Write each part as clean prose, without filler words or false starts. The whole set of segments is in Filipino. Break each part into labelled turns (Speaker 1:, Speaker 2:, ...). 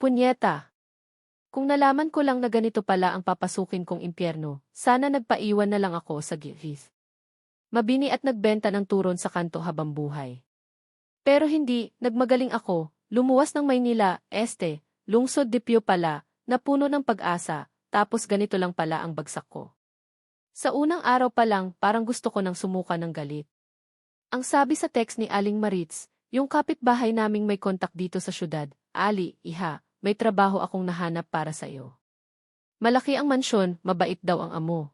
Speaker 1: Punyeta! Kung nalaman ko lang na ganito pala ang papasukin kong impyerno, sana nagpaiwan na lang ako sa gilid. Mabini at nagbenta ng turon sa kanto habang buhay. Pero hindi, nagmagaling ako, lumuwas ng Maynila, lungsod Dipyo pala, na puno ng pag-asa, tapos ganito lang pala ang bagsak ko. Sa unang araw pa lang, parang gusto ko nang sumuka ng galit. Ang sabi sa text ni Aling Maritz, yung kapitbahay naming may kontak dito sa syudad, Ali, iha, may trabaho akong nahanap para sa iyo. Malaki ang mansyon, mabait daw ang amo.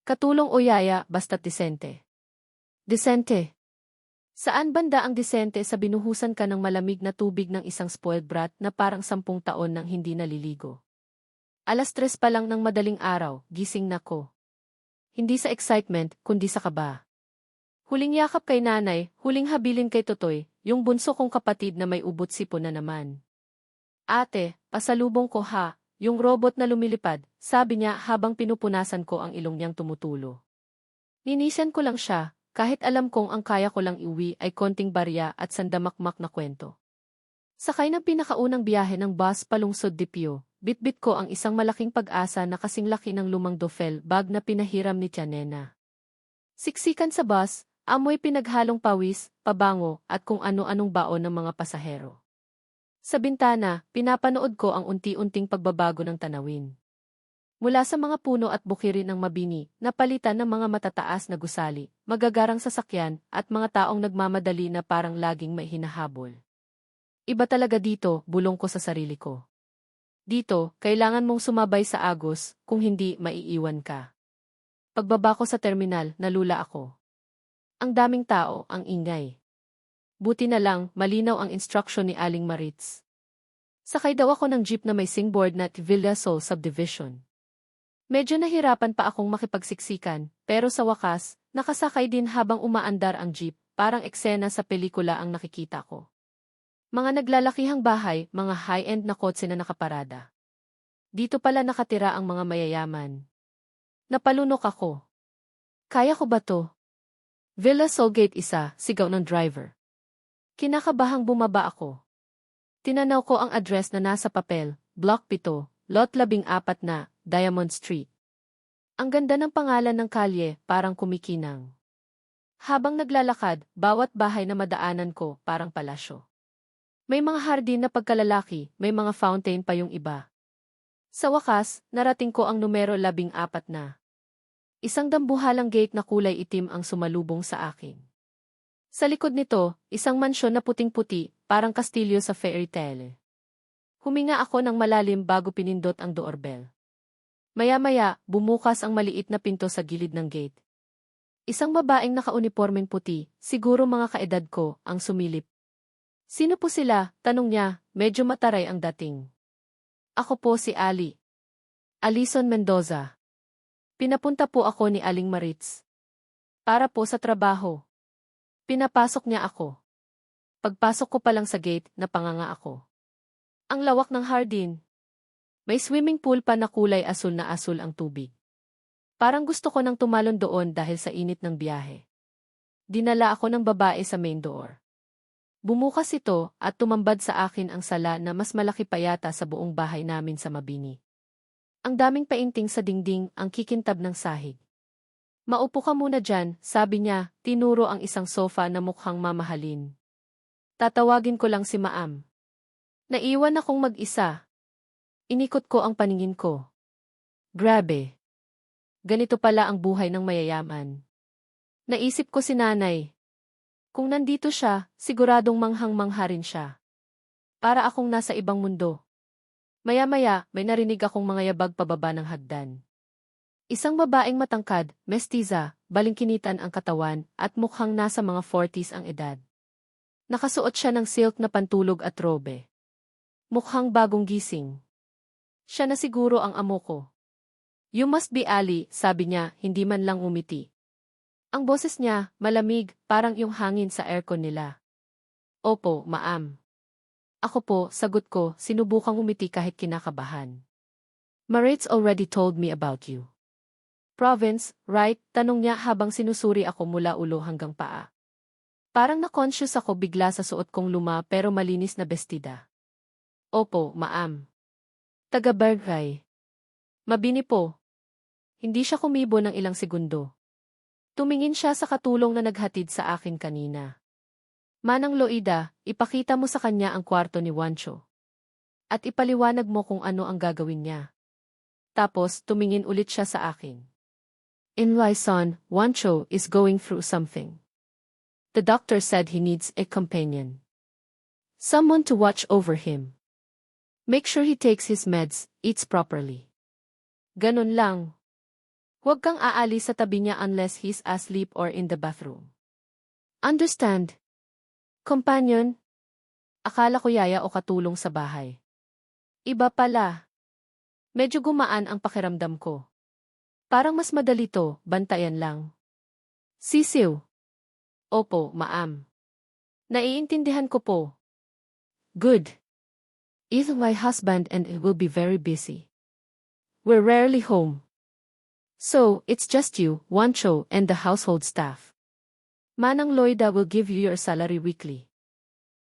Speaker 1: Katulong o yaya, basta't disente. Disente. Saan banda ang disente sa binuhusan ka ng malamig na tubig ng isang spoiled brat na parang 10 taon nang hindi naliligo? 3:00 pa lang ng madaling araw, gising na ko. Hindi sa excitement, kundi sa kaba. Huling yakap kay nanay, huling habilin kay Totoy, yung bunso kong kapatid na may ubot sipon na naman. Ate, pasalubong ko ha, yung robot na lumilipad, sabi niya habang pinupunasan ko ang ilong niyang tumutulo. Ninisan ko lang siya, kahit alam kong ang kaya ko lang iuwi ay konting barya at sandamakmak na kwento. Sakay ng pinakaunang biyahe ng bus palungsod Dipyo, bitbit ko ang isang malaking pag-asa na kasing laki ng lumang duffel bag na pinahiram ni Tia Nena. Siksikan sa bus, amoy pinaghalong pawis, pabango at kung ano-anong baon ng mga pasahero. Sa bintana, pinapanood ko ang unti-unting pagbabago ng tanawin. Mula sa mga puno at bukirin ng mabini, napalitan ng mga matataas na gusali, magagarang sasakyan, at mga taong nagmamadali na parang laging may hinahabol. Iba talaga dito, bulong ko sa sarili ko. Dito, kailangan mong sumabay sa agos, kung hindi, maiiwan ka. Pagbaba ko sa terminal, nalula ako. Ang daming tao, ang ingay. Buti na lang, malinaw ang instruction ni Aling Maritz. Sakay daw ako ng jeep na may singboard na Villa Sol Subdivision. Medyo nahirapan pa akong makipagsiksikan, pero sa wakas, nakasakay din habang umaandar ang jeep, parang eksena sa pelikula ang nakikita ko. Mga naglalakihang bahay, mga high-end na kotse na nakaparada. Dito pala nakatira ang mga mayayaman. Napalunok ako. Kaya ko ba to? Villa Sol Gate 1, sigaw ng driver. Kinakabahang bumaba ako. Tinanaw ko ang address na nasa papel, Block 7, Lot 14 na, Diamond Street. Ang ganda ng pangalan ng kalye, parang kumikinang. Habang naglalakad, bawat bahay na madaanan ko, parang palasyo. May mga hardin na pagkalalaki, may mga fountain pa yung iba. Sa wakas, narating ko ang numero 14 na. Isang dambuhalang gate na kulay itim ang sumalubong sa akin. Sa likod nito, isang mansyon na puting-puti, parang kastilyo sa fairy tale. Huminga ako ng malalim bago pinindot ang doorbell. Maya-maya, bumukas ang maliit na pinto sa gilid ng gate. Isang babaeng nakaunipormeng puti, siguro mga kaedad ko, ang sumilip. Sino po sila? Tanong niya, medyo mataray ang dating. Ako po si Ali. Alison Mendoza. Pinapunta po ako ni Aling Maritz. Para po sa trabaho. Pinapasok niya ako. Pagpasok ko pa lang sa gate, napanganga ako. Ang lawak ng hardin. May swimming pool pa na kulay asul na asul ang tubig. Parang gusto ko nang tumalon doon dahil sa init ng biyahe. Dinala ako ng babae sa main door. Bumukas ito at tumambad sa akin ang sala na mas malaki pa yata sa buong bahay namin sa Mabini. Ang daming painting sa dingding, ang kikintab ng sahig. Maupo ka muna dyan, sabi niya, tinuro ang isang sofa na mukhang mamahalin. Tatawagin ko lang si Maam. Naiwan akong mag-isa. Inikot ko ang paningin ko. Grabe. Ganito pala ang buhay ng mayayaman. Naisip ko si nanay. Kung nandito siya, siguradong manghang-mangha rin siya. Para akong nasa ibang mundo. Maya-maya, may narinig akong mga yabag pababa ng hagdan. Isang babaeng matangkad, mestiza, balingkinitan ang katawan, at mukhang nasa mga 40s ang edad. Nakasuot siya ng silk na pantulog at robe. Mukhang bagong gising. Siya na siguro ang amo ko. You must be Ali, sabi niya, hindi man lang umiti. Ang boses niya, malamig, parang yung hangin sa aircon nila. Opo, Maam. Ako po, sagot ko, sinubukang umiti kahit kinakabahan. Maritz already told me about you. Province, right? Tanong niya habang sinusuri ako mula ulo hanggang paa. Parang na-conscious ako bigla sa suot kong luma pero malinis na bestida. Opo, ma'am. Taga-barangay. Mabini po. Hindi siya kumibo ng ilang segundo. Tumingin siya sa katulong na naghatid sa akin kanina. Manang Loida, ipakita mo sa kanya ang kwarto ni Juancho. At ipaliwanag mo kung ano ang gagawin niya. Tapos, tumingin ulit siya sa akin. In my son, Juancho is going through something. The doctor said he needs a companion. Someone to watch over him. Make sure he takes his meds, eats properly. Ganun lang. Huwag kang aalis sa tabi niya unless he's asleep or in the bathroom. Understand? Companion? Akala ko yaya o katulong sa bahay. Iba pala. Medyo gumaan ang pakiramdam ko. Parang mas madali to, bantayan lang. Sisiw. Opo, ma'am. Naiintindihan ko po. Good. Either my husband and I will be very busy. We're rarely home. So, it's just you, Juancho, and the household staff. Manang Loida will give you your salary weekly.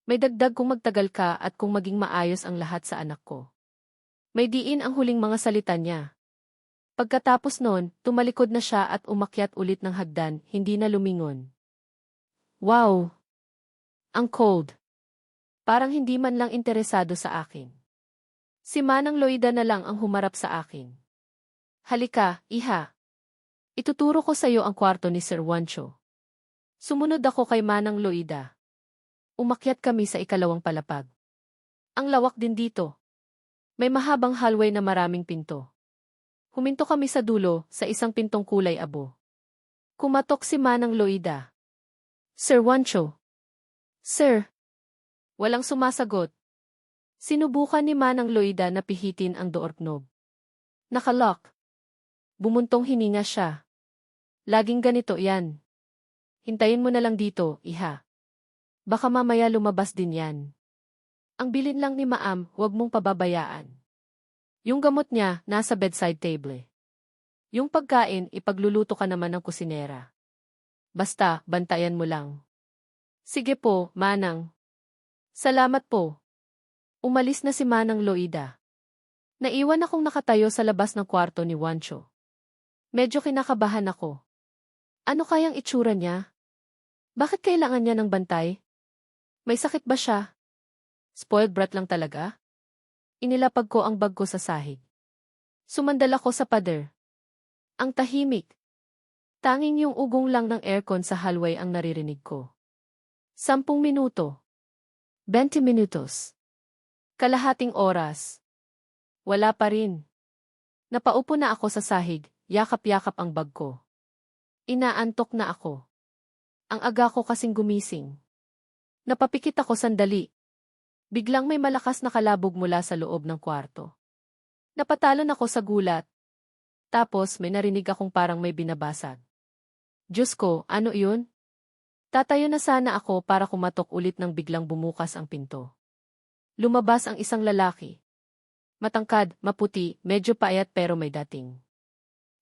Speaker 1: May dagdag kung magtagal ka at kung maging maayos ang lahat sa anak ko. May diin ang huling mga salita niya. Pagkatapos nun, tumalikod na siya at umakyat ulit ng hagdan, hindi na lumingon. Wow! Ang cold. Parang hindi man lang interesado sa akin. Si Manang Loida na lang ang humarap sa akin. Halika, iha. Ituturo ko sa iyo ang kwarto ni Sir Juancho. Sumunod ako kay Manang Loida. Umakyat kami sa ikalawang palapag. Ang lawak din dito. May mahabang hallway na maraming pinto. Huminto kami sa dulo, sa isang pintong kulay abo. Kumatok si Manang Loida. Sir Juancho. Sir. Walang sumasagot. Sinubukan ni Manang Loida na pihitin ang doorknob. Nakalock. Bumuntong hininga siya. Laging ganito yan. Hintayin mo na lang dito, iha. Baka mamaya lumabas din yan. Ang bilin lang ni Maam, huwag mong pababayaan. Yung gamot niya, nasa bedside table. Yung pagkain, ipagluluto ka naman ng kusinera. Basta, bantayan mo lang. Sige po, Manang. Salamat po. Umalis na si Manang Loida. Naiwan akong nakatayo sa labas ng kwarto ni Juancho. Medyo kinakabahan ako. Ano kayang itsura niya? Bakit kailangan niya ng bantay? May sakit ba siya? Spoiled brat lang talaga? Inilapag ko ang bag ko sa sahig. Sumandal ako sa pader. Ang tahimik. Tanging yung ugong lang ng aircon sa hallway ang naririnig ko. 10 minuto. 20 minutos. Kalahating oras. Wala pa rin. Napaupo na ako sa sahig, yakap-yakap ang bag ko. Inaantok na ako. Ang aga ko kasing gumising. Napapikit ako sandali. Biglang may malakas na kalabog mula sa loob ng kwarto. Napatalon ako sa gulat. Tapos may narinig akong parang may binabasag. Diyos ko, ano iyon? Tatayo na sana ako para kumatok ulit nang biglang bumukas ang pinto. Lumabas ang isang lalaki. Matangkad, maputi, medyo payat pero may dating.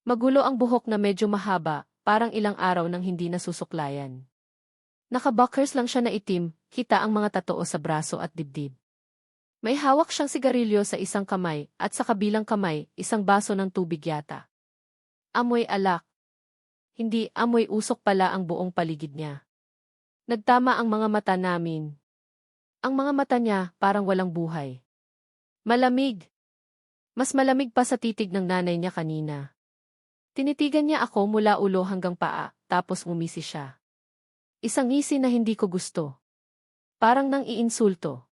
Speaker 1: Magulo ang buhok na medyo mahaba, parang ilang araw nang hindi nasusuklayan. Naka-boxers lang siya na itim, kita ang mga tatoo sa braso at dibdib. May hawak siyang sigarilyo sa isang kamay at sa kabilang kamay, isang baso ng tubig yata. Amoy alak. Hindi, amoy usok pala ang buong paligid niya. Nagtama ang mga mata namin. Ang mga mata niya parang walang buhay. Malamig. Mas malamig pa sa titig ng nanay niya kanina. Tinitigan niya ako mula ulo hanggang paa, tapos umisi siya. Isang ngisi na hindi ko gusto. Parang nang iinsulto.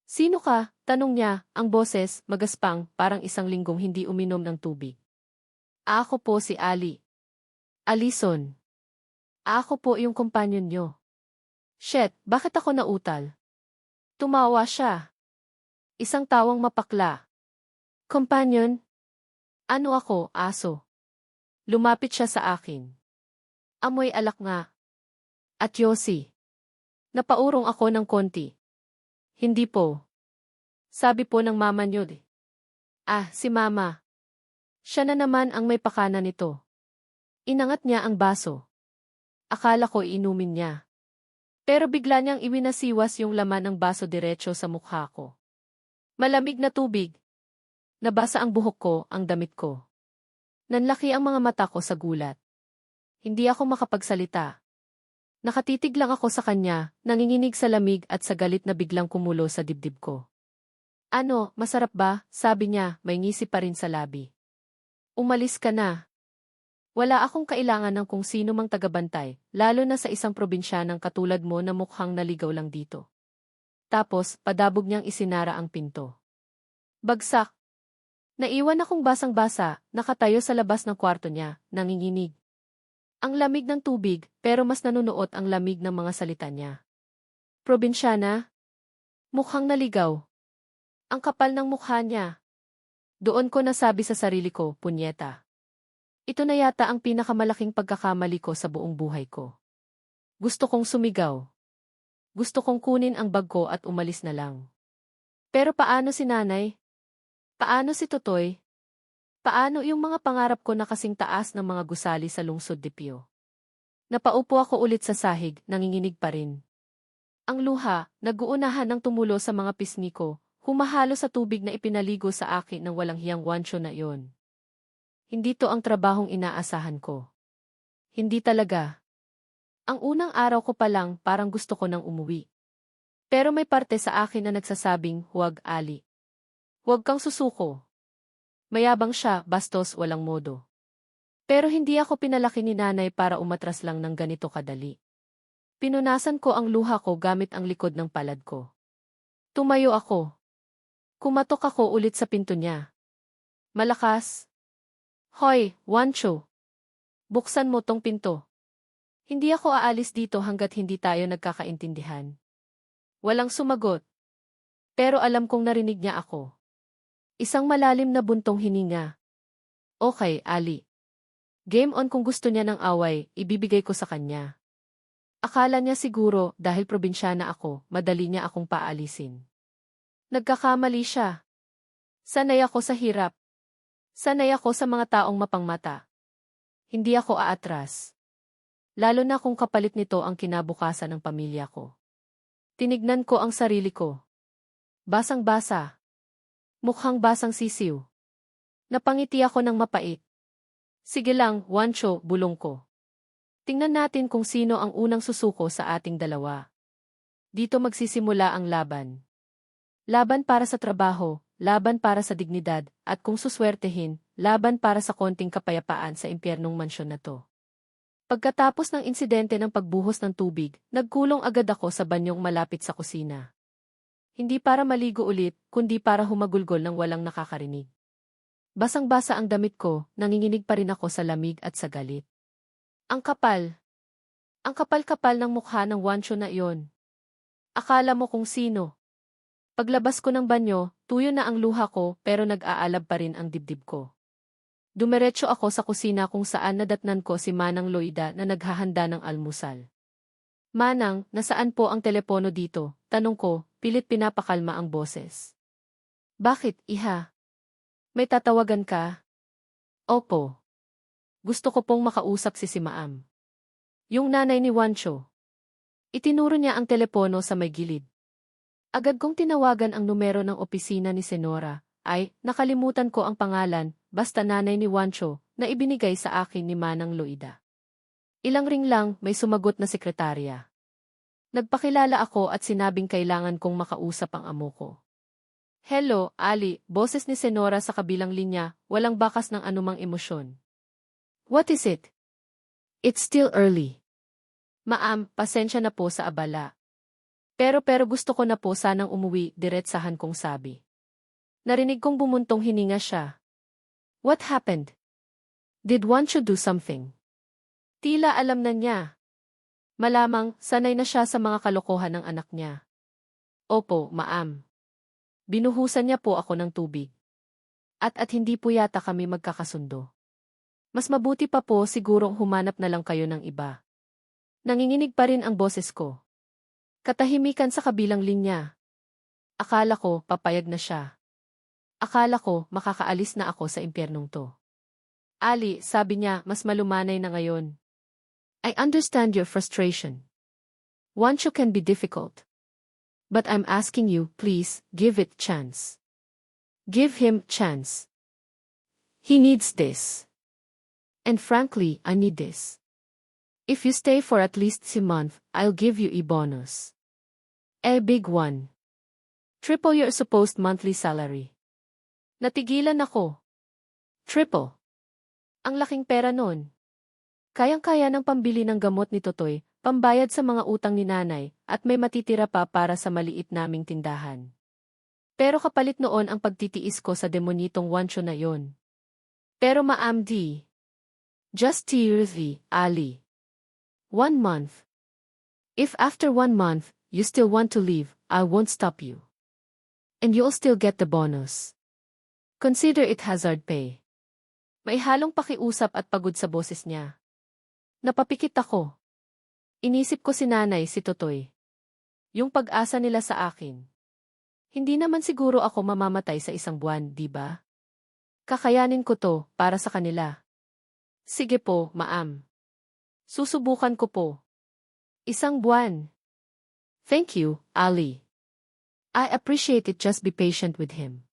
Speaker 1: Sino ka? Tanong niya, ang boses, magaspang, parang isang linggong hindi uminom ng tubig. Ako po si Ali. Alison. Ako po yung kompanyon niyo. Shit, bakit ako nautal? Tumawa siya. Isang tawang mapakla. Companion? Ano ako, aso? Lumapit siya sa akin. Amoy alak nga. At yosi. Napaurong ako ng konti. Hindi po. Sabi po ng mama niyo. Ah, si mama. Siya na naman ang may pakana nito. Inangat niya ang baso. Akala ko inumin niya. Pero bigla niyang iwinasiwas yung laman ng baso diretso sa mukha ko. Malamig na tubig. Nabasa ang buhok ko, ang damit ko. Nanlaki ang mga mata ko sa gulat. Hindi ako makapagsalita. Nakatitig lang ako sa kanya, nanginginig sa lamig at sa galit na biglang kumulo sa dibdib ko. Ano, masarap ba? Sabi niya, may ngisi pa rin sa labi. Umalis ka na. Wala akong kailangan ng kung sino mang tagabantay, lalo na sa isang probinsyanang katulad mo na mukhang naligaw lang dito. Tapos, padabog niyang isinara ang pinto. Bagsak. Naiwan akong basang-basa, nakatayo sa labas ng kwarto niya, nanginginig. Ang lamig ng tubig, pero mas nanunuot ang lamig ng mga salita niya. Probinsyana? Mukhang naligaw. Ang kapal ng mukha niya. Doon ko nasabi sa sarili ko, punyeta. Ito na yata ang pinakamalaking pagkakamali ko sa buong buhay ko. Gusto kong sumigaw. Gusto kong kunin ang bag ko at umalis na lang. Pero paano si nanay? Paano si Totoy? Paano yung mga pangarap ko na kasing taas ng mga gusali sa lungsod de Pio? Napaupo ako ulit sa sahig, nanginginig pa rin. Ang luha, nag-uunahan ng tumulo sa mga pisngi ko, humahalo sa tubig na ipinaligo sa akin ng walang hiyang wansyo na iyon. Hindi to ang trabahong inaasahan ko. Hindi talaga. Ang unang araw ko pa lang parang gusto ko nang umuwi. Pero may parte sa akin na nagsasabing, huwag Ali. Huwag kang susuko. Mayabang siya, bastos, walang modo. Pero hindi ako pinalaki ni nanay para umatras lang ng ganito kadali. Pinunasan ko ang luha ko gamit ang likod ng palad ko. Tumayo ako. Kumatok ako ulit sa pinto niya. Malakas. Hoy, Wancho. Buksan mo tong pinto. Hindi ako aalis dito hanggat hindi tayo nagkakaintindihan. Walang sumagot. Pero alam kong narinig niya ako. Isang malalim na buntong hininga. Okay, Ali. Game on kung gusto niya ng away, ibibigay ko sa kanya. Akala niya siguro, dahil probinsyana ako, madali niya akong paalisin. Nagkakamali siya. Sanay ako sa hirap. Sanay ako sa mga taong mapangmata. Hindi ako aatras. Lalo na kung kapalit nito ang kinabukasan ng pamilya ko. Tinignan ko ang sarili ko. Basang-basa. Mukhang basang sisiw. Napangiti ako ng mapait. Sige lang, Wancho, bulong ko. Tingnan natin kung sino ang unang susuko sa ating dalawa. Dito magsisimula ang laban. Laban para sa trabaho, laban para sa dignidad, at kung suswertehin, laban para sa konting kapayapaan sa impyernong mansyon na to. Pagkatapos ng insidente ng pagbuhos ng tubig, nagkulong agad ako sa banyong malapit sa kusina. Hindi para maligo ulit, kundi para humagulgol ng walang nakakarinig. Basang-basa ang damit ko, nanginginig pa rin ako sa lamig at sa galit. Ang kapal. Ang kapal-kapal ng mukha ng Wancho na iyon. Akala mo kung sino. Paglabas ko ng banyo, tuyo na ang luha ko pero nag-aalab pa rin ang dibdib ko. Dumiretso ako sa kusina kung saan nadatnan ko si Manang Loida na naghahanda ng almusal. Manang, nasaan po ang telepono dito? Tanong ko, pilit pinapakalma ang boses. Bakit, iha? May tatawagan ka? Opo. Gusto ko pong makausap si Maam. Yung nanay ni Wancho. Itinuro niya ang telepono sa may gilid. Agad kong tinawagan ang numero ng opisina ni Senora. Ay, nakalimutan ko ang pangalan, basta nanay ni Wancho, na ibinigay sa akin ni Manang Loida. Ilang ring lang, may sumagot na sekretarya. Nagpakilala ako at sinabing kailangan kong makausap ang amo ko. Hello, Ali, boses ni Senora sa kabilang linya, walang bakas ng anumang emosyon. What is it? It's still early. Maam, pasensya na po sa abala. Pero gusto ko na po sanang umuwi, diretsahan kong sabi. Narinig kong bumuntong hininga siya. What happened? Did Wancho do something? Tila alam na niya. Malamang, sanay na siya sa mga kalokohan ng anak niya. Opo, Maam. Binuhusan niya po ako ng tubig. At hindi po yata kami magkakasundo. Mas mabuti pa po sigurong humanap na lang kayo ng iba. Nanginginig pa rin ang boses ko. Katahimikan sa kabilang linya. Akala ko, papayag na siya. Akala ko, makakaalis na ako sa impyernong to. Ali, sabi niya, mas malumanay na ngayon. I understand your frustration. Wancho can be difficult. But I'm asking you, please, give it chance. Give him chance. He needs this. And frankly, I need this. If you stay for at least a month, I'll give you a bonus. A big one. Triple your supposed monthly salary. Natigilan ako. Triple. Ang laking pera nun. Kayang-kaya ng pambili ng gamot ni Totoy, pambayad sa mga utang ni nanay, at may matitira pa para sa maliit naming tindahan. Pero kapalit noon ang pagtitiis ko sa demonitong Wancho na yon. Pero maamdi. Just seriously, Ali. 1 month. If after 1 month, you still want to leave, I won't stop you. And you'll still get the bonus. Consider it hazard pay. May halong pakiusap at pagod sa boses niya. Napapikit ako. Inisip ko si nanay, si Totoy. Yung pag-asa nila sa akin. Hindi naman siguro ako mamamatay sa 1 buwan, di ba? Kakayanin ko to, para sa kanila. Sige po, maam. Susubukan ko po. 1 buwan. Thank you, Ali. I appreciate it, just be patient with him.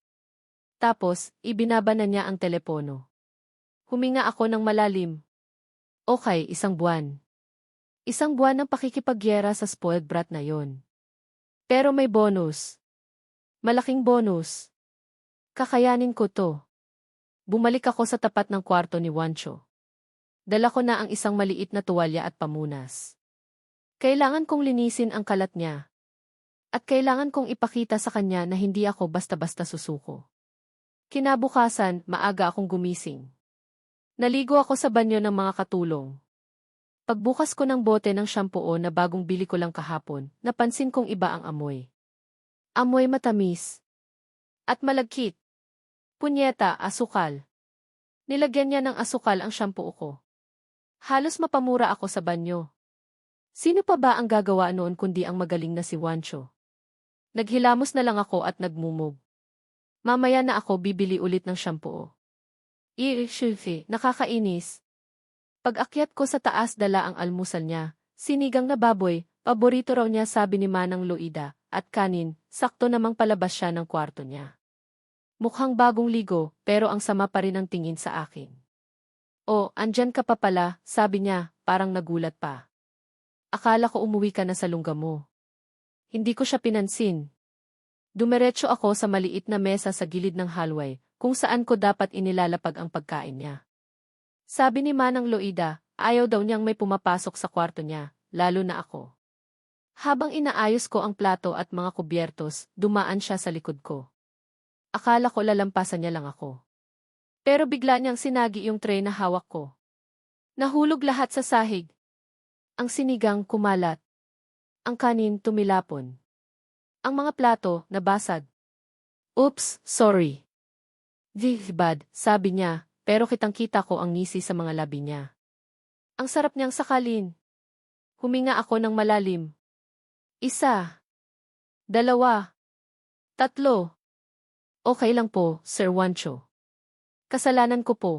Speaker 1: Tapos, ibinaba na niya ang telepono. Huminga ako ng malalim. Okay, 1 buwan. 1 buwan ng pakikipagyera sa spoiled brat na yon. Pero may bonus. Malaking bonus. Kakayanin ko to. Bumalik ako sa tapat ng kwarto ni Wancho. Dala ko na ang isang maliit na tuwalya at pamunas. Kailangan kong linisin ang kalat niya. At kailangan kong ipakita sa kanya na hindi ako basta-basta susuko. Kinabukasan, maaga akong gumising. Naligo ako sa banyo ng mga katulong. Pagbukas ko ng bote ng shampoo na bagong bili ko lang kahapon, napansin kong iba ang amoy. Amoy matamis. At malagkit. Punyeta, asukal. Nilagyan niya ng asukal ang shampoo ko. Halos mapamura ako sa banyo. Sino pa ba ang gagawa noon kundi ang magaling na si Wancho? Naghilamos na lang ako at nagmumog. Mamaya na ako bibili ulit ng shampoo. Shilfi, nakakainis. Pag-akyat ko sa taas, dala ang almusal niya, sinigang na baboy, paborito raw niya, sabi ni Manang Loida, at kanin, sakto namang palabas siya ng kwarto niya. Mukhang bagong ligo, pero ang sama pa rin ang tingin sa akin. Oh, andyan ka pa pala, sabi niya, parang nagulat pa. Akala ko umuwi ka na sa lungga mo. Hindi ko siya pinansin. Dumiretso ako sa maliit na mesa sa gilid ng hallway, kung saan ko dapat inilalapag ang pagkain niya. Sabi ni Manang Loida, ayaw daw niyang may pumapasok sa kwarto niya, lalo na ako. Habang inaayos ko ang plato at mga kubyertos, dumaan siya sa likod ko. Akala ko lalampasan niya lang ako. Pero bigla niyang sinagi yung tray na hawak ko. Nahulog lahat sa sahig. Ang sinigang kumalat. Ang kanin tumilapon. Ang mga plato nabasag. Oops, sorry. Bad, sabi niya, pero kitang-kita ko ang ngisi sa mga labi niya. Ang sarap niyang sakalin. Huminga ako ng malalim. 1, 2, 3. Okay lang po, Sir Wancho. Kasalanan ko po.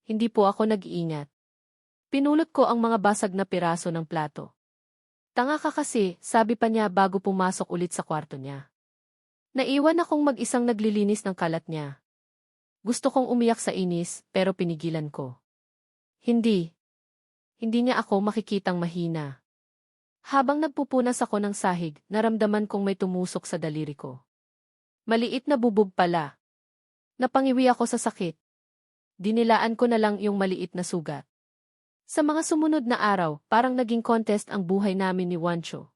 Speaker 1: Hindi po ako nag-iingat. Pinulot ko ang mga basag na piraso ng plato. Tanga ka kasi, sabi pa niya bago pumasok ulit sa kwarto niya. Naiwan akong mag-isang naglilinis ng kalat niya. Gusto kong umiyak sa inis, pero pinigilan ko. Hindi. Hindi niya ako makikitang mahina. Habang nagpupunas ako ng sahig, naramdaman kong may tumusok sa daliri ko. Maliit na bubog pala. Napangiwi ako sa sakit. Dinilaan ko na lang yung maliit na sugat. Sa mga sumunod na araw, parang naging contest ang buhay namin ni Wancho.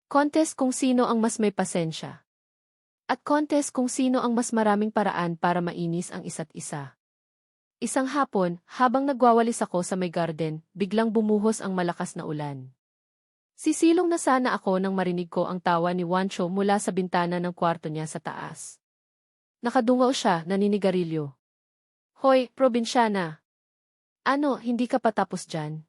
Speaker 1: Contest kung sino ang mas may pasensya. At contest kung sino ang mas maraming paraan para mainis ang isa't isa. Isang hapon, habang nagwawalis ako sa may garden, biglang bumuhos ang malakas na ulan. Sisilong na sana ako nang marinig ko ang tawa ni Wancho mula sa bintana ng kwarto niya sa taas. Nakadungaw siya, naninigarilyo. Hoy, probinsyana. Ano, hindi ka pa tapos dyan?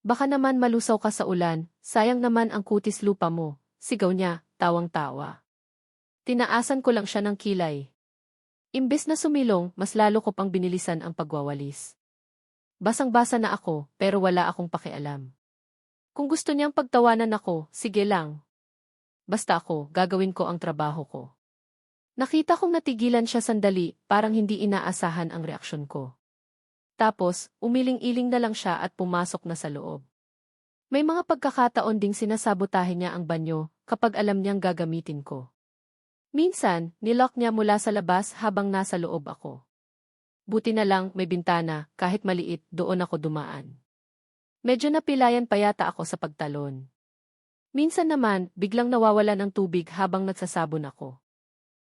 Speaker 1: Baka naman malusaw ka sa ulan, sayang naman ang kutis lupa mo, sigaw niya, tawang-tawa. Tinaasan ko lang siya ng kilay. Imbes na sumilong, mas lalo ko pang binilisan ang pagwawalis. Basang-basa na ako, pero wala akong pakialam. Kung gusto niyang pagtawanan ako, sige lang. Basta ako, gagawin ko ang trabaho ko. Nakita kong natigilan siya sandali, parang hindi inaasahan ang reaksyon ko. Tapos, umiling-iling na lang siya at pumasok na sa loob. May mga pagkakataon ding sinasabotahe niya ang banyo kapag alam niyang gagamitin ko. Minsan, nilock niya mula sa labas habang nasa loob ako. Buti na lang may bintana, kahit maliit, doon ako dumaan. Medyo napilayan pa yata ako sa pagtalon. Minsan naman, biglang nawawalan ng tubig habang nagsasabon ako.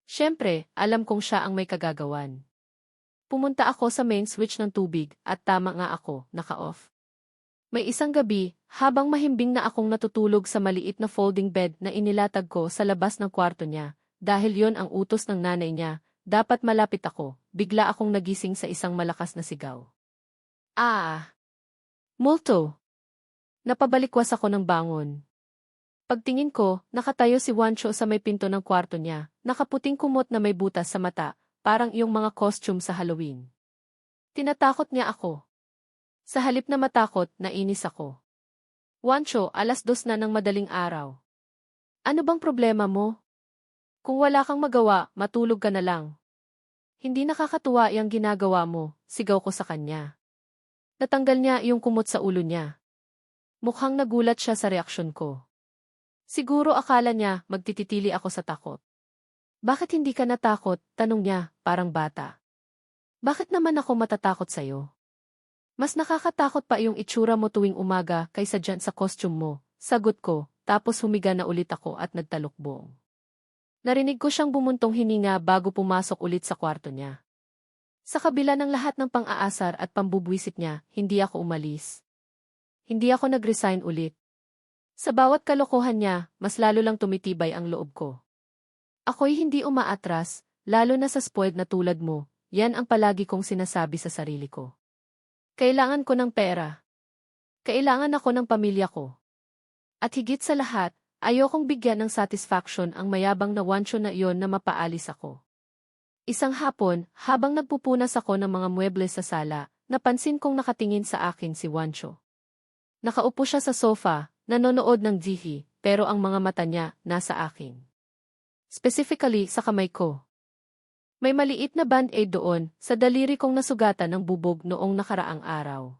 Speaker 1: Siyempre, alam kong siya ang may kagagawan. Pumunta ako sa main switch ng tubig at tama nga ako, naka-off. May isang gabi, habang mahimbing na akong natutulog sa maliit na folding bed na inilatag ko sa labas ng kwarto niya, dahil yon ang utos ng nanay niya, dapat malapit ako, bigla akong nagising sa isang malakas na sigaw. Ah! Multo! Napabalikwas ako ng bangon. Pagtingin ko, nakatayo si Juancho sa may pinto ng kwarto niya, nakaputing kumot na may butas sa mata, parang iyong mga costume sa Halloween. Tinatakot niya ako. Sa halip na matakot, nainis ako. Juancho, 2:00 na ng madaling araw. Ano bang problema mo? Kung wala kang magawa, matulog ka na lang. Hindi nakakatuwa yung ginagawa mo, sigaw ko sa kanya. Natanggal niya yung kumot sa ulo niya. Mukhang nagulat siya sa reaksyon ko. Siguro akala niya magtititili ako sa takot. Bakit hindi ka natakot? Tanong niya, parang bata. Bakit naman ako matatakot sa'yo? Mas nakakatakot pa yung itsura mo tuwing umaga kaysa dyan sa costume mo, sagot ko, tapos humiga na ulit ako at nagtalukbong. Narinig ko siyang bumuntong hininga bago pumasok ulit sa kwarto niya. Sa kabila ng lahat ng pang-aasar at pambubwisit niya, hindi ako umalis. Hindi ako nag-resign ulit. Sa bawat kalokohan niya, mas lalo lang tumitibay ang loob ko. Ako'y hindi umaatras, lalo na sa spoiled na tulad mo, yan ang palagi kong sinasabi sa sarili ko. Kailangan ko ng pera. Kailangan ako ng pamilya ko. At higit sa lahat, ayokong bigyan ng satisfaction ang mayabang na Juancho na iyon na mapaalis ako. Isang hapon, habang nagpupunas ako ng mga muebles sa sala, napansin kong nakatingin sa akin si Juancho. Nakaupo siya sa sofa, nanonood ng TV, pero ang mga mata niya nasa akin. Specifically sa kamay ko. May maliit na band-aid doon, sa daliri kong nasugatan ng bubog noong nakaraang araw.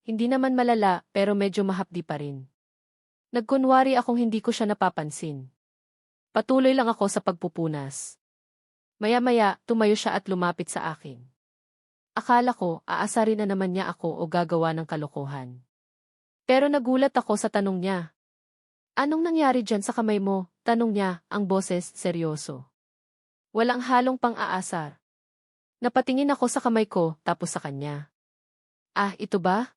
Speaker 1: Hindi naman malala, pero medyo mahapdi pa rin. Nagkunwari akong hindi ko siya napapansin. Patuloy lang ako sa pagpupunas. Maya-maya, tumayo siya at lumapit sa akin. Akala ko, aasarin na naman niya ako o gagawa ng kalokohan. Pero nagulat ako sa tanong niya. Anong nangyari dyan sa kamay mo? Tanong niya, ang boses seryoso. Walang halong pang-aasar. Napatingin ako sa kamay ko, tapos sa kanya. Ah, ito ba?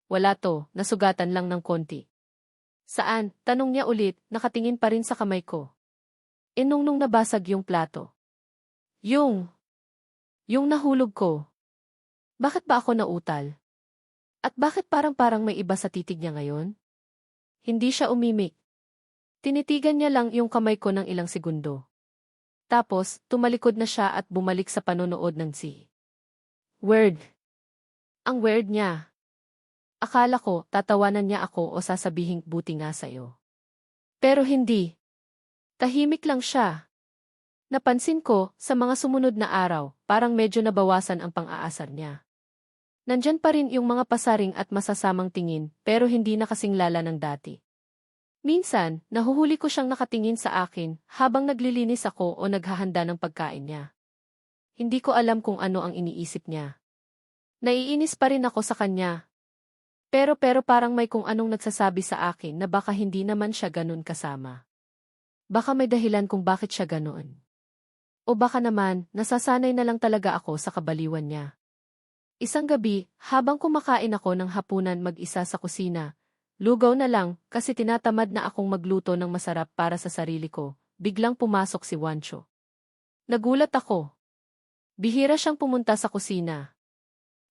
Speaker 1: Wala to, nasugatan lang ng konti. Saan? Tanong niya ulit, nakatingin pa rin sa kamay ko. Nung nabasag yung plato. Yung nahulog ko. Bakit ba ako nautal? At bakit parang may iba sa titig niya ngayon? Hindi siya umimik. Tinitigan niya lang yung kamay ko ng ilang segundo. Tapos, tumalikod na siya at bumalik sa panonood ng Word. Ang weird niya. Akala ko, tatawanan niya ako o sasabihing buti nga sa'yo. Pero hindi. Tahimik lang siya. Napansin ko, sa mga sumunod na araw, parang medyo nabawasan ang pang-aasar niya. Nandyan pa rin yung mga pasaring at masasamang tingin, pero hindi na kasing lala ng dati. Minsan, nahuhuli ko siyang nakatingin sa akin habang naglilinis ako o naghahanda ng pagkain niya. Hindi ko alam kung ano ang iniisip niya. Naiinis pa rin ako sa kanya. Pero parang may kung anong nagsasabi sa akin na baka hindi naman siya ganun kasama. Baka may dahilan kung bakit siya ganun. O baka naman, nasasanay na lang talaga ako sa kabaliwan niya. Isang gabi, habang kumakain ako ng hapunan mag-isa sa kusina, lugaw na lang kasi tinatamad na akong magluto ng masarap para sa sarili ko, biglang pumasok si Juancho. Nagulat ako. Bihira siyang pumunta sa kusina.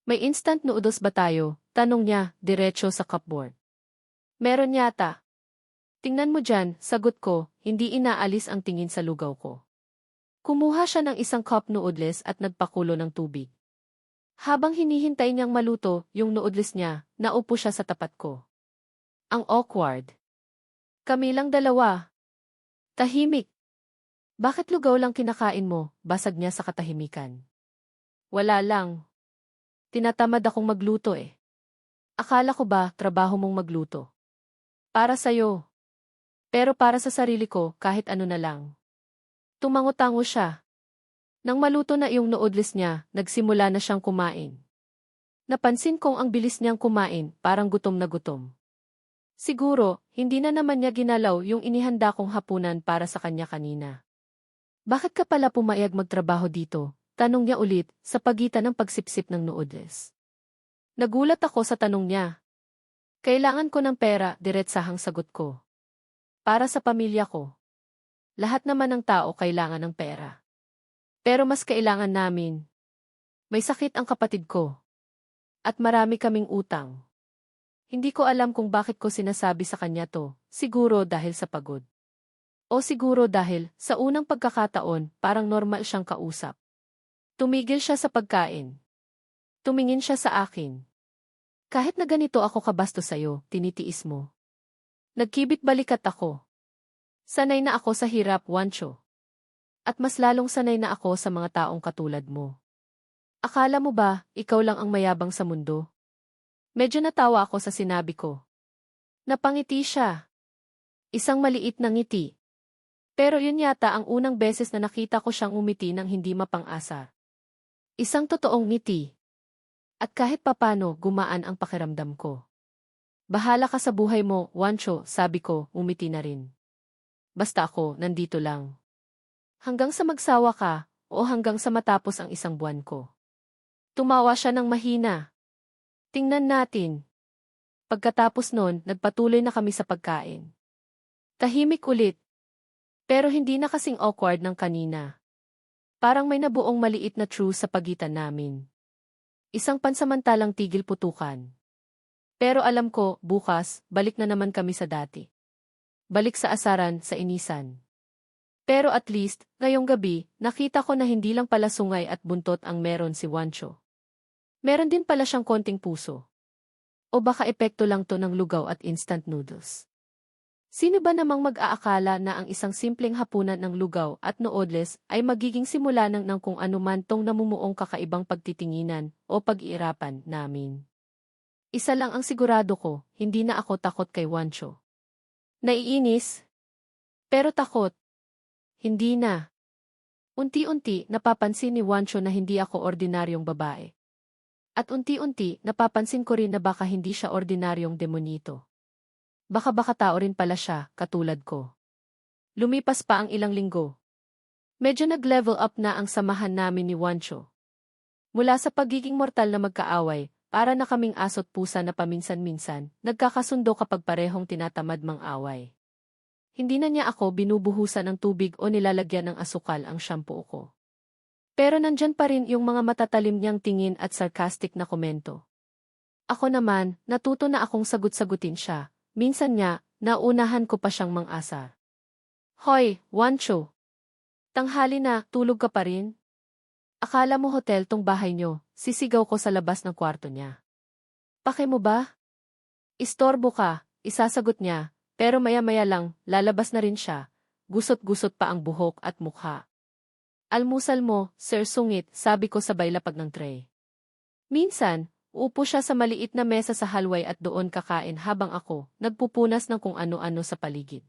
Speaker 1: May instant noodles ba tayo? Tanong niya, diretso sa cupboard. Meron yata. Tingnan mo dyan, sagot ko, hindi inaalis ang tingin sa lugaw ko. Kumuha siya ng isang cup noodles at nagpakulo ng tubig. Habang hinihintay niyang maluto yung noodles niya, naupo siya sa tapat ko. Ang awkward. Kami lang dalawa. Tahimik. Bakit lugaw lang kinakain mo? Basag niya sa katahimikan. Wala lang. Tinatamad akong magluto eh. Akala ko ba trabaho mong magluto? Para sa'yo. Pero para sa sarili ko, kahit ano na lang. Tumango-tango siya. Nang maluto na yung noodles niya, nagsimula na siyang kumain. Napansin kong ang bilis niyang kumain, parang gutom na gutom. Siguro, hindi na naman niya ginalaw yung inihanda kong hapunan para sa kanya kanina. Bakit ka pala pumayag magtrabaho dito? Tanong niya ulit, sa pagitan ng pagsipsip ng noodles. Nagulat ako sa tanong niya. Kailangan ko ng pera, diretsahang sagot ko. Para sa pamilya ko. Lahat naman ng tao kailangan ng pera. Pero mas kailangan namin. May sakit ang kapatid ko. At marami kaming utang. Hindi ko alam kung bakit ko sinasabi sa kanya to, siguro dahil sa pagod. O siguro dahil, sa unang pagkakataon, parang normal siyang kausap. Tumigil siya sa pagkain. Tumingin siya sa akin. Kahit na ganito ako kabastos sa'yo, tinitiis mo. Nagkibit balikat ako. Sanay na ako sa hirap, Wancho. At mas lalong sanay na ako sa mga taong katulad mo. Akala mo ba, ikaw lang ang mayabang sa mundo? Medyo natawa ako sa sinabi ko. Napangiti siya. Isang maliit na ngiti. Pero yun yata ang unang beses na nakita ko siyang umiti ng hindi mapang-asa. Isang totoong ngiti. At kahit papano, gumaan ang pakiramdam ko. Bahala ka sa buhay mo, Wancho, sabi ko, umiti na rin. Basta ako, nandito lang. Hanggang sa magsawa ka, o hanggang sa matapos ang isang buwan ko. Tumawa siya ng mahina. Tingnan natin. Pagkatapos nun, nagpatuloy na kami sa pagkain. Tahimik ulit. Pero hindi na kasing awkward ng kanina. Parang may nabuong maliit na truce sa pagitan namin. Isang pansamantalang tigil putukan. Pero alam ko, bukas, balik na naman kami sa dati. Balik sa asaran, sa inisan. Pero at least, ngayong gabi, nakita ko na hindi lang pala sungay at buntot ang meron si Wancho. Meron din pala siyang konting puso. O baka epekto lang to ng lugaw at instant noodles. Sino ba namang mag-aakala na ang isang simpleng hapunan ng lugaw at noodles ay magiging simula ng kung ano man tong namumuong kakaibang pagtitinginan o pag-iirapan namin. Isa lang ang sigurado ko, hindi na ako takot kay Wancho. Naiinis? Pero takot? Hindi na. Unti-unti napapansin ni Wancho na hindi ako ordinaryong babae. At unti-unti napapansin ko rin na baka hindi siya ordinaryong demonito. Baka tao rin pala siya, katulad ko. Lumipas pa ang ilang linggo. Medyo nag-level up na ang samahan namin ni Wancho. Mula sa pagiging mortal na magkaaway, para na kaming aso't pusa na paminsan-minsan, nagkakasundo kapag parehong tinatamad mang-away. Hindi na niya ako binubuhusan ng tubig o nilalagyan ng asukal ang shampoo ko. Pero nandyan pa rin yung mga matatalim niyang tingin at sarcastic na komento. Ako naman, natuto na akong sagut-sagutin siya. Minsan nga, naunahan ko pa siyang mang-asa. Hoy, Wancho! Tanghali na, tulog ka pa rin? Akala mo hotel tong bahay niyo, sisigaw ko sa labas ng kwarto niya. Pake mo ba? Istorbo ka, isasagot niya, pero maya-maya lang, lalabas na rin siya, gusot-gusot pa ang buhok at mukha. Almusal mo, Sir Sungit, sabi ko sabay lapag ng tray. Minsan, uupo siya sa maliit na mesa sa hallway at doon kakain habang ako, nagpupunas ng kung ano-ano sa paligid.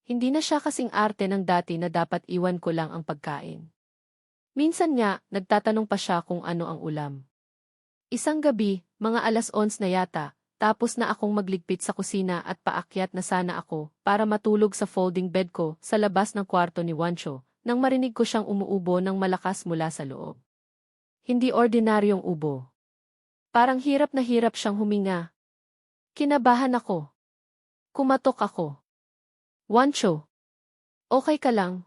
Speaker 1: Hindi na siya kasing arte ng dati na dapat iwan ko lang ang pagkain. Minsan nga, nagtatanong pa siya kung ano ang ulam. Isang gabi, mga 11:00 na yata, tapos na akong magligpit sa kusina at paakyat na sana ako para matulog sa folding bed ko sa labas ng kwarto ni Wancho, nang marinig ko siyang umuubo ng malakas mula sa loob. Hindi ordinaryong ubo. Parang hirap na hirap siyang huminga. Kinabahan ako. Kumatok ako. Wancho, okay ka lang?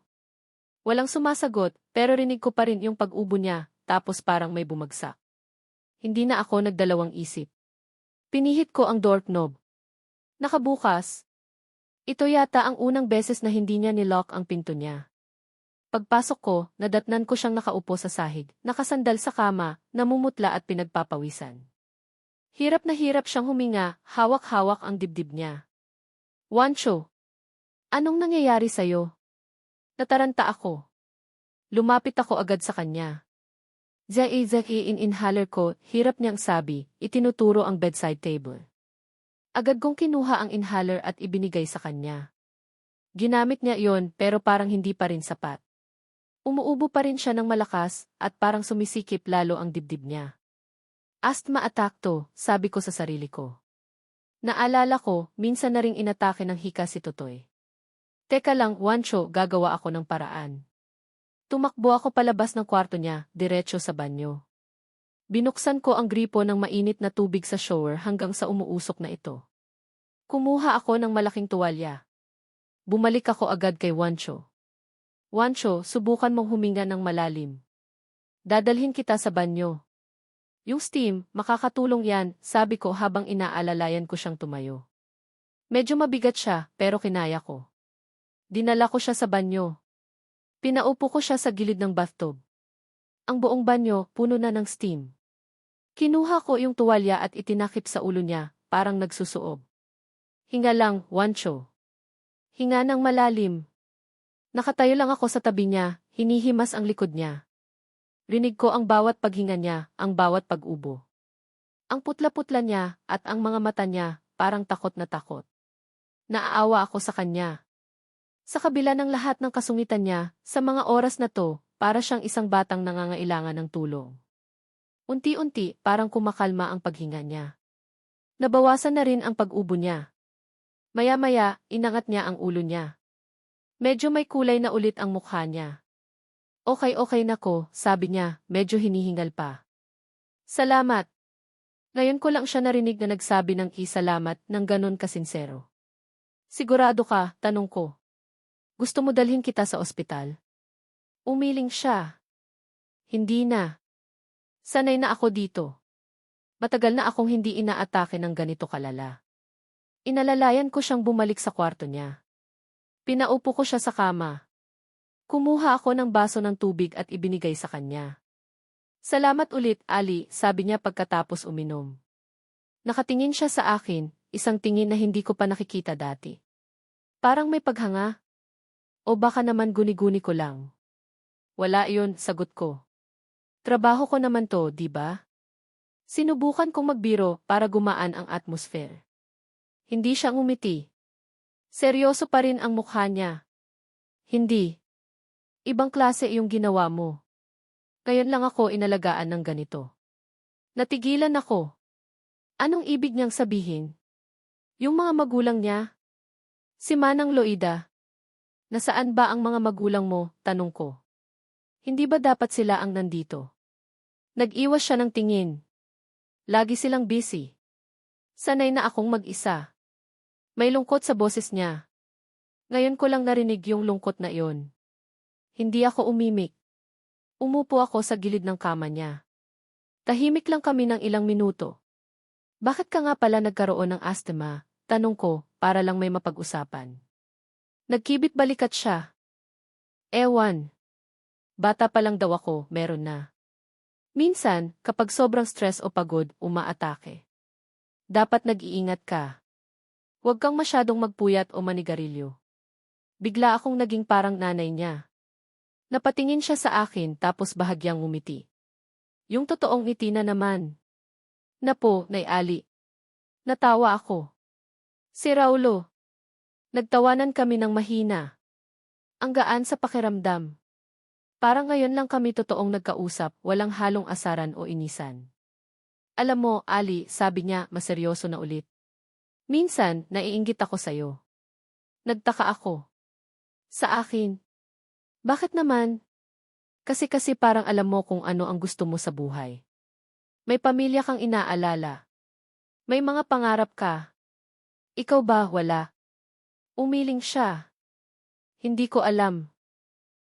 Speaker 1: Walang sumasagot, pero rinig ko pa rin yung pag-ubo niya, tapos parang may bumagsak. Hindi na ako nagdalawang isip. Pinihit ko ang doorknob. Nakabukas. Ito yata ang unang beses na hindi niya nilock ang pinto niya. Pagpasok ko, nadatnan ko siyang nakaupo sa sahig, nakasandal sa kama, namumutla at pinagpapawisan. Hirap na hirap siyang huminga, hawak-hawak ang dibdib niya. Wancho, anong nangyayari sa'yo? Nataranta ako. Lumapit ako agad sa kanya. Zai in-inhaler ko, hirap niyang sabi, itinuturo ang bedside table. Agad kong kinuha ang inhaler at ibinigay sa kanya. Ginamit niya iyon pero parang hindi pa rin sapat. Umuubo pa rin siya ng malakas at parang sumisikip lalo ang dibdib niya. Asthma attack to, sabi ko sa sarili ko. Naalala ko, minsan na ring inatake ng hika si Totoy. Teka lang, Wancho, gagawa ako ng paraan. Tumakbo ako palabas ng kwarto niya, diretso sa banyo. Binuksan ko ang gripo ng mainit na tubig sa shower hanggang sa umuusok na ito. Kumuha ako ng malaking tuwalya. Bumalik ako agad kay Wancho. Wancho, subukan mong huminga ng malalim. Dadalhin kita sa banyo. Yung steam, makakatulong yan, sabi ko habang inaalalayan ko siyang tumayo. Medyo mabigat siya, pero kinaya ko. Dinala ko siya sa banyo. Pinaupo ko siya sa gilid ng bathtub. Ang buong banyo, puno na ng steam. Kinuha ko yung tuwalya at itinakip sa ulo niya, parang nagsusuob. Hinga lang, Wancho. Hinga ng malalim. Nakatayo lang ako sa tabi niya, hinihimas ang likod niya. Rinig ko ang bawat paghinga niya, ang bawat pag-ubo. Ang putla-putla niya at ang mga mata niya, parang takot na takot. Naaawa ako sa kanya. Sa kabila ng lahat ng kasungitan niya, sa mga oras na to, para siyang isang batang nangangailangan ng tulong. Unti-unti, parang kumakalma ang paghinga niya. Nabawasan na rin ang pag-ubo niya. Maya-maya, inangat niya ang ulo niya. Medyo may kulay na ulit ang mukha niya. Okay na ko, sabi niya, medyo hinihingal pa. Salamat. Ngayon ko lang siya narinig na nagsabi ng salamat ng ganon kasinsero. Sigurado ka, tanong ko. Gusto mo dalhin kita sa ospital? Umiling siya. Hindi na. Sanay na ako dito. Matagal na akong hindi inaatake ng ganito kalala. Inalalayan ko siyang bumalik sa kwarto niya. Pinaupo ko siya sa kama. Kumuha ako ng baso ng tubig at ibinigay sa kanya. Salamat ulit, Ali, sabi niya pagkatapos uminom. Nakatingin siya sa akin, isang tingin na hindi ko pa nakikita dati. Parang may paghanga. O baka naman guni-guni ko lang. Wala iyon, sagot ko. Trabaho ko naman to, di ba? Sinubukan kong magbiro para gumaan ang atmosphere. Hindi siya ngumiti. Seryoso pa rin ang mukha niya. Hindi. Ibang klase yung ginawa mo. Ngayon lang ako inalagaan ng ganito. Natigilan ako. Anong ibig niyang sabihin? Yung mga magulang niya? Si Manang Loida. Nasaan ba ang mga magulang mo, tanong ko. Hindi ba dapat sila ang nandito? Nag-iwas siya ng tingin. Lagi silang busy. Sanay na akong mag-isa. May lungkot sa boses niya. Ngayon ko lang narinig yung lungkot na iyon. Hindi ako umimik. Umupo ako sa gilid ng kama niya. Tahimik lang kami ng ilang minuto. Bakit ka nga pala nagkaroon ng asthma? Tanong ko, para lang may mapag-usapan. Nagkibit balikat siya. Ewan. Bata pa lang daw ako, meron na. Minsan, kapag sobrang stress o pagod, umaatake. Dapat nag-iingat ka. Huwag kang masyadong magpuyat o manigarilyo. Bigla akong naging parang nanay niya. Napatingin siya sa akin tapos bahagyang ngumiti. Yung totoong ngiti na naman. Napo, Nay Ali. Natawa ako. Si Raulo. Nagtawanan kami ng mahina. Ang gaan sa pakiramdam. Parang ngayon lang kami totoong nagkausap, walang halong asaran o inisan. Alam mo, Ali, sabi niya, maseryoso na ulit. Minsan, naiinggit ako sa'yo. Nagtaka ako. Sa akin. Bakit naman? Kasi parang alam mo kung ano ang gusto mo sa buhay. May pamilya kang inaalala. May mga pangarap ka. Ikaw ba, wala? Umiling siya. Hindi ko alam.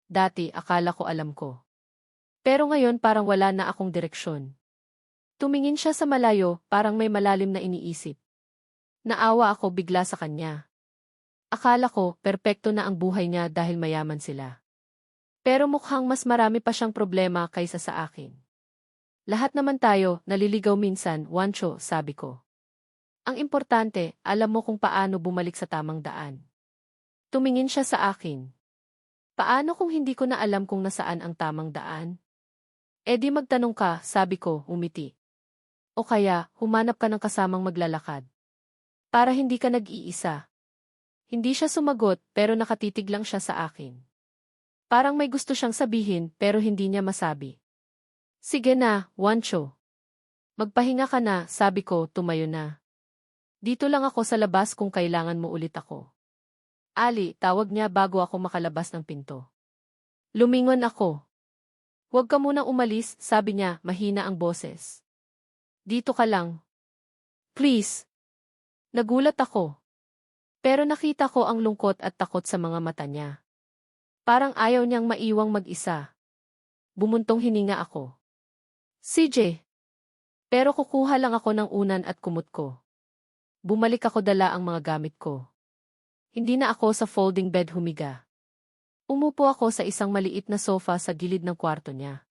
Speaker 1: Dati, akala ko alam ko. Pero ngayon parang wala na akong direksyon. Tumingin siya sa malayo, parang may malalim na iniisip. Naawa ako bigla sa kanya. Akala ko, perpekto na ang buhay niya dahil mayaman sila. Pero mukhang mas marami pa siyang problema kaysa sa akin. Lahat naman tayo, naliligaw minsan, Wancho, sabi ko. Ang importante, alam mo kung paano bumalik sa tamang daan. Tumingin siya sa akin. Paano kung hindi ko na alam kung nasaan ang tamang daan? E di magtanong ka, sabi ko, umiti. O kaya, humanap ka ng kasamang maglalakad. Para hindi ka nag-iisa. Hindi siya sumagot pero nakatitig lang siya sa akin. Parang may gusto siyang sabihin pero hindi niya masabi. Sige na, Wancho. Magpahinga ka na, sabi ko, tumayo na. Dito lang ako sa labas kung kailangan mo ulit ako. Ali, tawag niya bago ako makalabas ng pinto. Lumingon ako. Huwag ka munang umalis, sabi niya, mahina ang boses. Dito ka lang. Please. Nagulat ako. Pero nakita ko ang lungkot at takot sa mga mata niya. Parang ayaw niyang maiwang mag-isa. Bumuntong hininga ako. CJ. Pero kukuha lang ako ng unan at kumot ko. Bumalik ako dala ang mga gamit ko. Hindi na ako sa folding bed humiga. Umupo ako sa isang maliit na sofa sa gilid ng kwarto niya.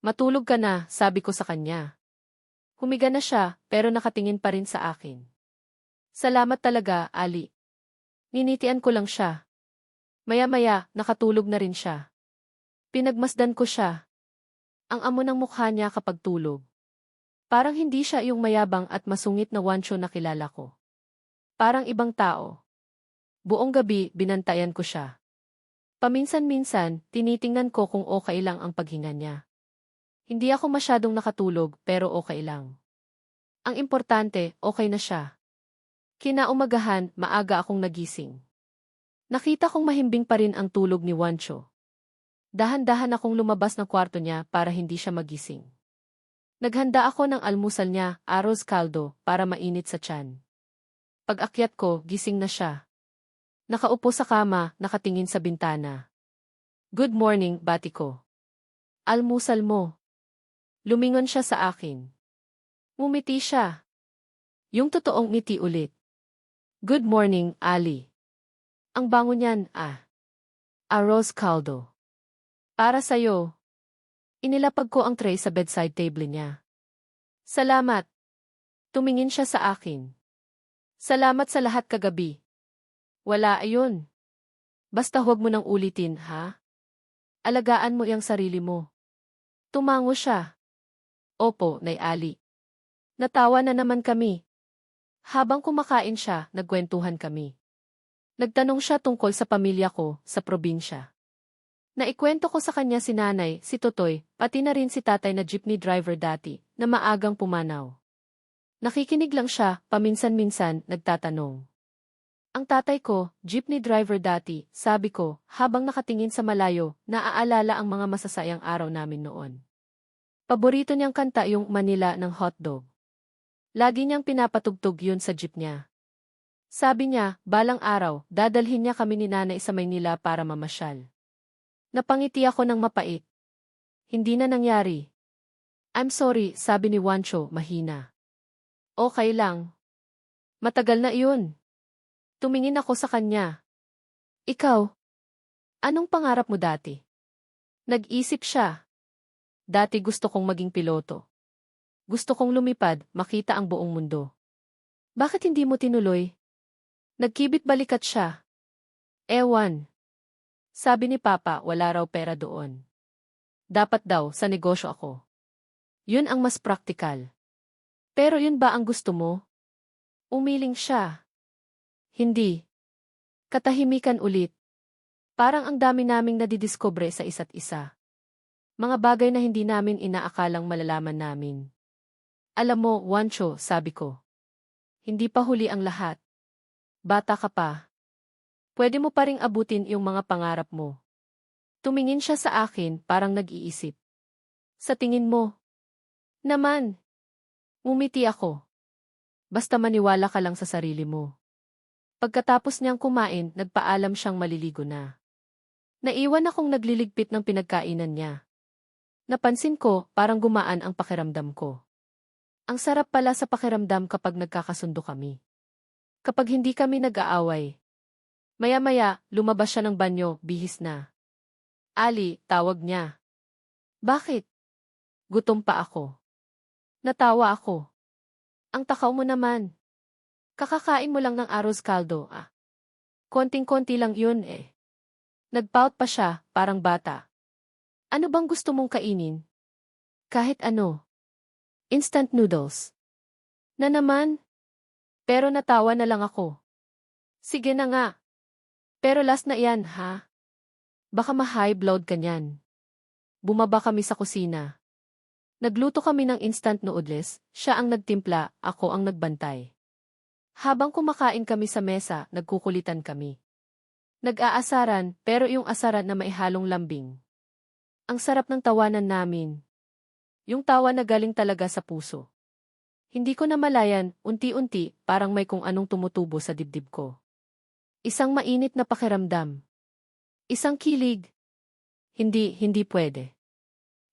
Speaker 1: Matulog ka na, sabi ko sa kanya. Humiga na siya, pero nakatingin pa rin sa akin. Salamat talaga, Ali. Ninitian ko lang siya. Maya-maya, nakatulog na rin siya. Pinagmasdan ko siya. Ang amo ng mukha niya kapag tulog. Parang hindi siya yung mayabang at masungit na Wancho na kilala ko. Parang ibang tao. Buong gabi, binantayan ko siya. Paminsan-minsan, tinitingnan ko kung okay lang ang paghinga niya. Hindi ako masyadong nakatulog, pero okay lang. Ang importante, okay na siya. Kinaumagahan, maaga akong nagising. Nakita kong mahimbing pa rin ang tulog ni Wancho. Dahan-dahan akong lumabas ng kwarto niya para hindi siya magising. Naghanda ako ng almusal niya, arroz caldo, para mainit sa tiyan. Pag-akyat ko, gising na siya. Nakaupo sa kama, nakatingin sa bintana. Good morning, bati ko. Almusal mo. Lumingon siya sa akin. Ngumiti siya. Yung totoong ngiti ulit. Good morning, Ali. Ang bango niyan, arroz caldo. Para sa'yo. Inilapag ko ang tray sa bedside table niya. Salamat. Tumingin siya sa akin. Salamat sa lahat kagabi. Wala ayun. Basta huwag mo nang ulitin, ha? Alagaan mo yung sarili mo. Tumango siya. Opo, Nay Ali. Natawa na naman kami. Habang kumakain siya, nagkwentuhan kami. Nagtanong siya tungkol sa pamilya ko, sa probinsya. Naikwento ko sa kanya si nanay, si Totoy, pati na rin si tatay na jeepney driver dati, na maagang pumanaw. Nakikinig lang siya, paminsan-minsan, nagtatanong. Ang tatay ko, jeepney driver dati, sabi ko, habang nakatingin sa malayo, naaalala ang mga masasayang araw namin noon. Paborito niyang kanta yung Manila ng hotdog. Lagi niyang pinapatugtog yun sa jeep niya. Sabi niya, balang araw, dadalhin niya kami ni nanay sa Maynila para mamasyal. Napangiti ako ng mapait. Hindi na nangyari. I'm sorry, sabi ni Wancho, mahina. Okay lang. Matagal na iyon. Tumingin ako sa kanya. Ikaw? Anong pangarap mo dati? Nag-isip siya. Dati gusto kong maging piloto. Gusto kong lumipad, makita ang buong mundo. Bakit hindi mo tinuloy? Nagkibit balikat siya. Ewan. Sabi ni Papa, wala raw pera doon. Dapat daw, sa negosyo ako. Yun ang mas praktikal. Pero yun ba ang gusto mo? Umiling siya. Hindi. Katahimikan ulit. Parang ang dami naming nadidiscover sa isa't isa. Mga bagay na hindi namin inaakalang malalaman namin. Alam mo, Wancho, sabi ko. Hindi pa huli ang lahat. Bata ka pa. Pwede mo pa ring abutin yung mga pangarap mo. Tumingin siya sa akin, parang nag-iisip. Sa tingin mo? Naman. Ngumiti ako. Basta maniwala ka lang sa sarili mo. Pagkatapos niyang kumain, nagpaalam siyang maliligo na. Naiwan akong nagliligpit ng pinagkainan niya. Napansin ko, parang gumaan ang pakiramdam ko. Ang sarap pala sa pakiramdam kapag nagkakasundo kami. Kapag hindi kami nag-aaway. Maya-maya, lumabas siya ng banyo, bihis na. Ali, tawag niya. Bakit? Gutom pa ako. Natawa ako. Ang takaw mo naman. Kakakain mo lang ng arroz caldo, Konting-konti lang yun eh. Nagpout pa siya, parang bata. Ano bang gusto mong kainin? Kahit ano. Instant noodles. Na naman? Pero natawa na lang ako. Sige na nga. Pero last na yan, ha? Baka ma-high blood ka niyan. Bumaba kami sa kusina. Nagluto kami ng instant noodles, siya ang nagtimpla, ako ang nagbantay. Habang kumakain kami sa mesa, nagkukulitan kami. Nag-aasaran, pero yung asaran na maihalong lambing. Ang sarap ng tawanan namin. Yung tawa na galing talaga sa puso. Hindi ko namalayan, unti-unti, parang may kung anong tumutubo sa dibdib ko. Isang mainit na pakiramdam. Isang kilig. Hindi pwede.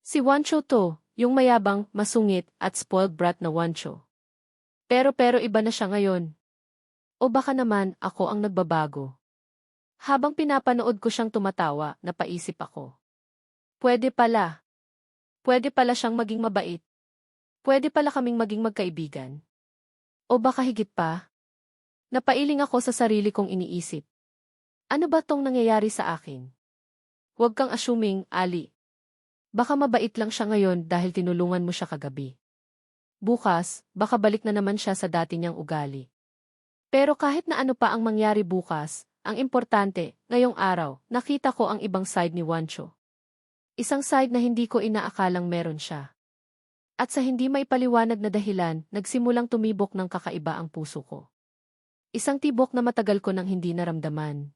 Speaker 1: Si Wancho to, yung mayabang, masungit, at spoiled brat na Wancho. Pero iba na siya ngayon. O baka naman, ako ang nagbabago. Habang pinapanood ko siyang tumatawa, napaisip ako. Pwede pala. Pwede pala siyang maging mabait. Pwede pala kaming maging magkaibigan. O baka higit pa? Napailing ako sa sarili kong iniisip. Ano ba tong nangyayari sa akin? Huwag kang assuming, Ali. Baka mabait lang siya ngayon dahil tinulungan mo siya kagabi. Bukas, baka balik na naman siya sa dati niyang ugali. Pero kahit na ano pa ang mangyari bukas, ang importante, ngayong araw, nakita ko ang ibang side ni Wancho. Isang side na hindi ko inaakalang meron siya. At sa hindi maipaliwanag na dahilan, nagsimulang tumibok ng kakaiba ang puso ko. Isang tibok na matagal ko nang hindi naramdaman.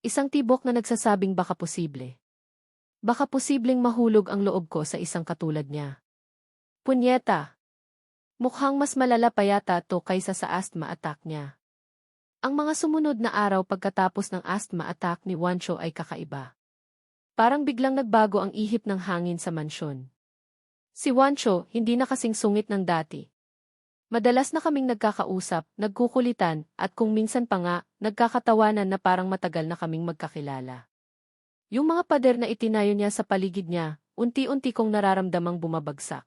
Speaker 1: Isang tibok na nagsasabing baka posible. Baka posibleng mahulog ang loob ko sa isang katulad niya. Punyeta! Mukhang mas malala pa yata to kaysa sa asthma attack niya. Ang mga sumunod na araw pagkatapos ng asthma attack ni Wancho ay kakaiba. Parang biglang nagbago ang ihip ng hangin sa mansyon. Si Wancho, hindi na kasing sungit ng dati. Madalas na kaming nagkakausap, nagkukulitan, at kung minsan pa nga, nagkakatawanan na parang matagal na kaming magkakilala. Yung mga pader na itinayo niya sa paligid niya, unti-unti kong nararamdamang bumabagsak.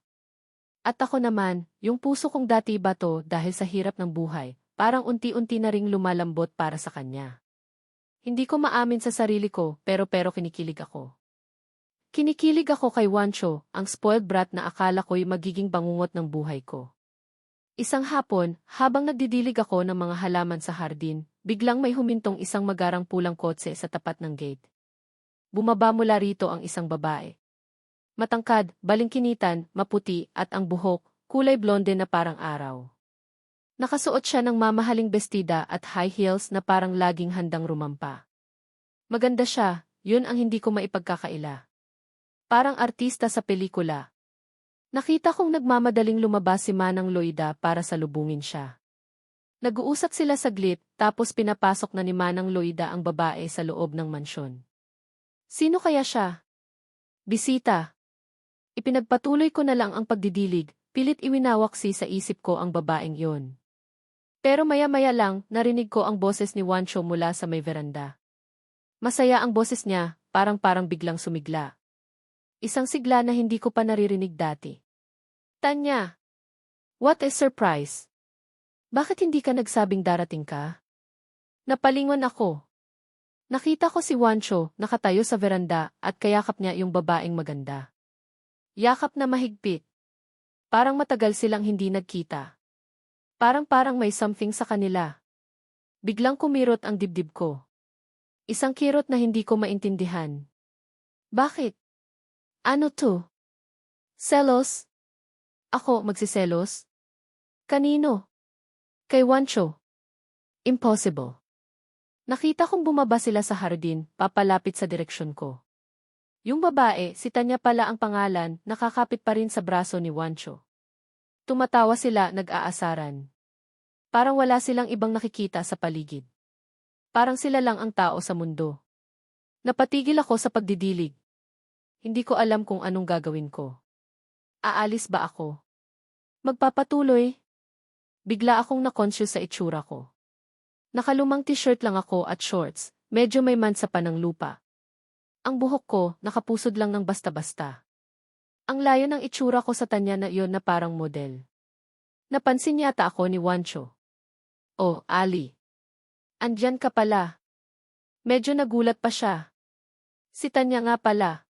Speaker 1: At ako naman, yung puso kong dati bato dahil sa hirap ng buhay, parang unti-unti na ring lumalambot para sa kanya. Hindi ko maamin sa sarili ko, pero kinikilig ako. Kinikilig ako kay Wancho, ang spoiled brat na akala ko'y magiging bangungot ng buhay ko. Isang hapon, habang nagdidilig ako ng mga halaman sa hardin, biglang may humintong isang magarang pulang kotse sa tapat ng gate. Bumaba mula rito ang isang babae. Matangkad, balingkinitan, maputi, at ang buhok, kulay blonde na parang araw. Nakasuot siya ng mamahaling bestida at high heels na parang laging handang rumampa. Maganda siya, yun ang hindi ko maipagkakaila. Parang artista sa pelikula. Nakita kong nagmamadaling lumabas si Manang Loida para salubungin siya. Nag-uusap sila saglit, tapos pinapasok na ni Manang Loida ang babae sa loob ng mansyon. Sino kaya siya? Bisita. Ipinagpatuloy ko na lang ang pagdidilig, pilit iwinawaksi sa isip ko ang babaeng yon. Pero maya-maya lang, narinig ko ang boses ni Wancho mula sa may veranda. Masaya ang boses niya, parang biglang sumigla. Isang sigla na hindi ko pa naririnig dati. Tanya! What a surprise! Bakit hindi ka nagsabing darating ka? Napalingon ako. Nakita ko si Wancho, nakatayo sa veranda, at kayakap niya yung babaeng maganda. Yakap na mahigpit. Parang matagal silang hindi nagkita. Parang may something sa kanila. Biglang kumirot ang dibdib ko. Isang kirot na hindi ko maintindihan. Bakit? Ano to? Selos? Ako magsiselos? Kanino? Kay Wancho. Impossible. Nakita kong bumaba sila sa hardin, papalapit sa direksyon ko. Yung babae, si Tanya pala ang pangalan, nakakapit pa rin sa braso ni Wancho. Tumatawa sila, nag-aasaran. Parang wala silang ibang nakikita sa paligid. Parang sila lang ang tao sa mundo. Napatigil ako sa pagdidilig. Hindi ko alam kung anong gagawin ko. Aalis ba ako? Magpapatuloy? Bigla akong na-conscious sa itsura ko. Nakalumang t-shirt lang ako at shorts, medyo may mansa pa ng lupa. Ang buhok ko, nakapusod lang ng basta-basta. Ang layo ng itsura ko sa Tanya na iyon na parang model. Napansin yata ako ni Wancho. Oh, Ali. Andyan ka pala. Medyo nagulat pa siya. Si Tanya nga pala.